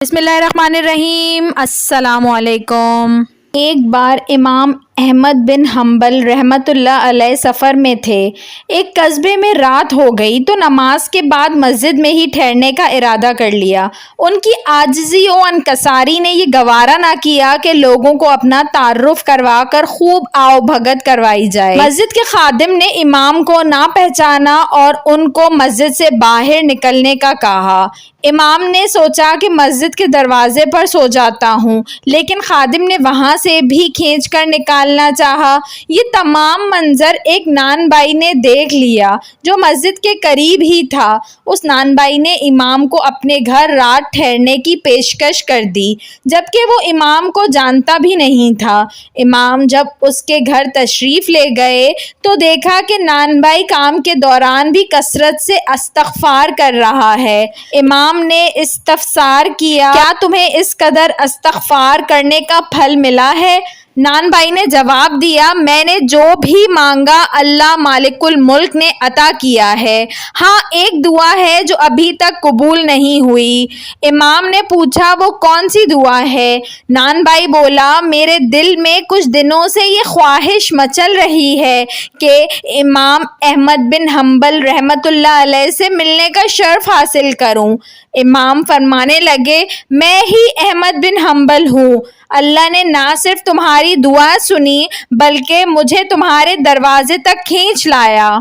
بسم اللہ الرحمن الرحیم۔ السلام علیکم۔ ایک بار امام احمد بن حنبل رحمۃ اللہ علیہ سفر میں تھے۔ ایک قصبے میں رات ہو گئی تو نماز کے بعد مسجد میں ہی ٹھہرنے کا ارادہ کر لیا۔ ان کی عاجزی و انکساری نے یہ گوارا نہ کیا کہ لوگوں کو اپنا تعارف کروا کر خوب آؤ بھگت کروائی جائے۔ مسجد کے خادم نے امام کو نہ پہچانا اور ان کو مسجد سے باہر نکلنے کا کہا۔ امام نے سوچا کہ مسجد کے دروازے پر سو جاتا ہوں، لیکن خادم نے وہاں سے بھی کھینچ کر نکالنا چاہا۔ یہ تمام منظر ایک نان بائی نے دیکھ لیا جو مسجد کے قریب ہی تھا۔ اس نان بائی نے امام کو اپنے گھر رات ٹھہرنے کی پیشکش کر دی، جبکہ وہ امام کو جانتا بھی نہیں تھا۔ امام جب اس کے گھر تشریف لے گئے تو دیکھا کہ نان بائی کام کے دوران بھی کثرت سے استغفار کر رہا ہے۔ امام نے استفسار کیا، کیا تمہیں اس قدر استغفار کرنے کا پھل ملا ہے؟ نان بھائی نے جواب دیا، میں نے جو بھی مانگا اللہ مالک الملک نے عطا کیا ہے۔ ہاں، ایک دعا ہے جو ابھی تک قبول نہیں ہوئی۔ امام نے پوچھا، وہ کون سی دعا ہے؟ نان بھائی بولا، میرے دل میں کچھ دنوں سے یہ خواہش مچل رہی ہے کہ امام احمد بن حنبل رحمۃ اللہ علیہ سے ملنے کا شرف حاصل کروں۔ امام فرمانے لگے، میں ہی احمد بن حنبل ہوں۔ اللہ نے نہ صرف تمہاری دعا سنی بلکہ مجھے تمہارے دروازے تک کھینچ لایا۔